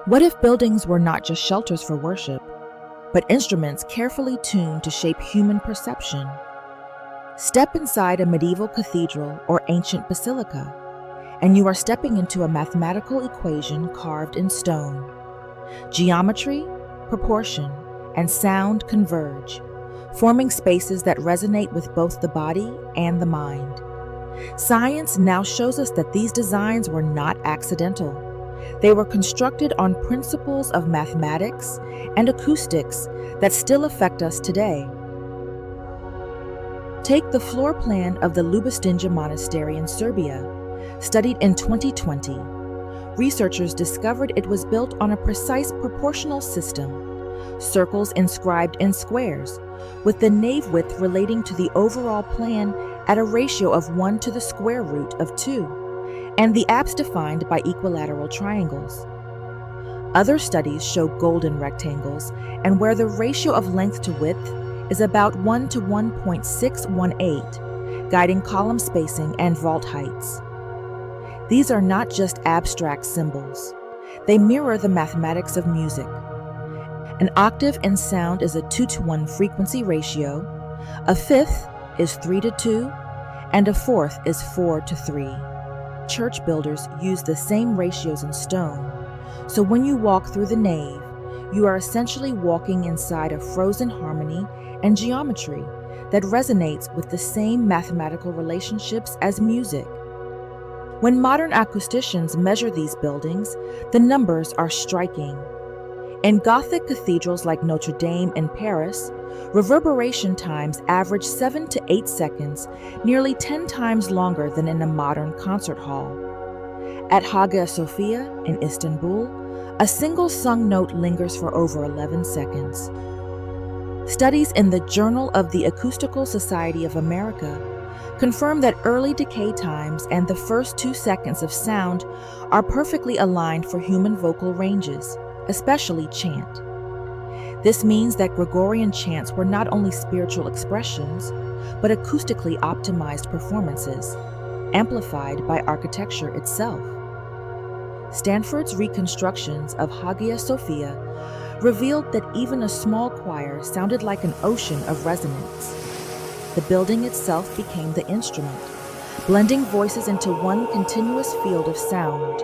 What if buildings were not just shelters for worship, but instruments carefully tuned to shape human perception? Step inside a medieval cathedral or ancient basilica, and you are stepping into a mathematical equation carved in stone. Geometry, proportion, and sound converge, forming spaces that resonate with both the body and the mind. Science now shows us that these designs were not accidental. They were constructed on principles of mathematics and acoustics that still affect us today. Take the floor plan of the Ljubostinja Monastery in Serbia, studied in 2020. Researchers discovered it was built on a precise proportional system, circles inscribed in squares, with the nave width relating to the overall plan at a ratio of 1 to the square root of 2, and the apse defined by equilateral triangles. Other studies show golden rectangles, and where the ratio of length to width is about 1 to 1.618, guiding column spacing and vault heights. These are not just abstract symbols. They mirror the mathematics of music. An octave in sound is a 2-to-1 frequency ratio, a fifth is 3-to-2, and a fourth is 4-to-3. Church builders use the same ratios in stone, so when you walk through the nave, you are essentially walking inside a frozen harmony and geometry that resonates with the same mathematical relationships as music. When modern acousticians measure these buildings, the numbers are striking. In Gothic cathedrals like Notre Dame in Paris, reverberation times average 7 to 8 seconds, nearly 10 times longer than in a modern concert hall. At Hagia Sophia in Istanbul, a single sung note lingers for over 11 seconds. Studies in the Journal of the Acoustical Society of America confirm that early decay times and the first 2 seconds of sound are perfectly aligned for human vocal ranges, especially chant. This means that Gregorian chants were not only spiritual expressions, but acoustically optimized performances, amplified by architecture itself. Stanford's reconstructions of Hagia Sophia revealed that even a small choir sounded like an ocean of resonance. The building itself became the instrument, blending voices into one continuous field of sound.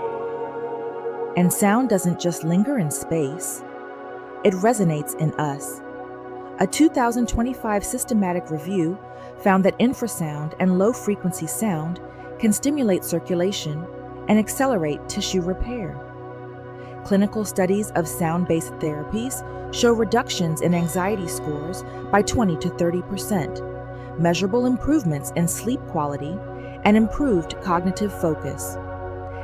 And sound doesn't just linger in space, it resonates in us. A 2025 systematic review found that infrasound and low-frequency sound can stimulate circulation and accelerate tissue repair. Clinical studies of sound-based therapies show reductions in anxiety scores by 20 to 30%, measurable improvements in sleep quality, and improved cognitive focus.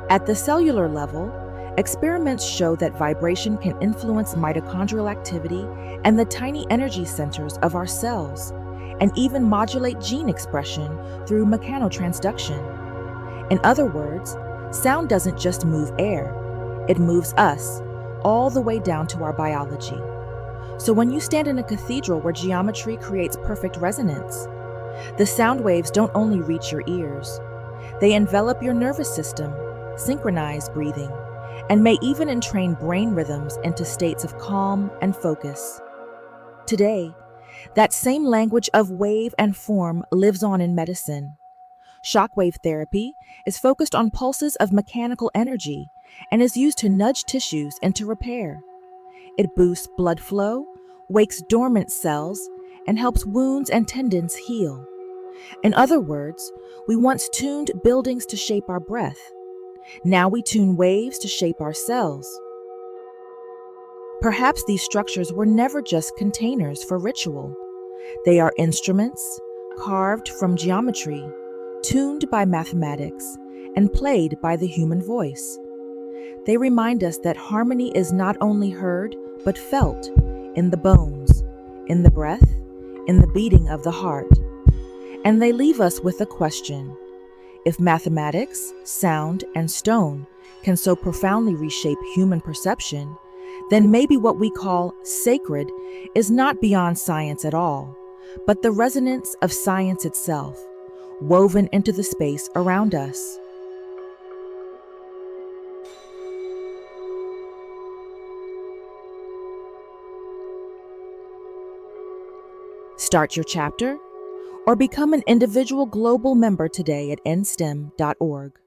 At the cellular level, experiments show that vibration can influence mitochondrial activity and the tiny energy centers of our cells, and even modulate gene expression through mechanotransduction. In other words, sound doesn't just move air, it moves us, all the way down to our biology. So when you stand in a cathedral where geometry creates perfect resonance, the sound waves don't only reach your ears, they envelop your nervous system, synchronize breathing, and may even entrain brain rhythms into states of calm and focus. Today, that same language of wave and form lives on in medicine. Shockwave therapy is focused on pulses of mechanical energy and is used to nudge tissues into repair. It boosts blood flow, wakes dormant cells, and helps wounds and tendons heal. In other words, we once tuned buildings to shape our breath. Now we tune waves to shape our cells. Perhaps these structures were never just containers for ritual. They are instruments, carved from geometry, tuned by mathematics, and played by the human voice. They remind us that harmony is not only heard, but felt in the bones, in the breath, in the beating of the heart. And they leave us with a question. If mathematics, sound, and stone can so profoundly reshape human perception, then maybe what we call sacred is not beyond science at all, but the resonance of science itself, woven into the space around us. Start your chapter or become an individual global member today at nstem.org.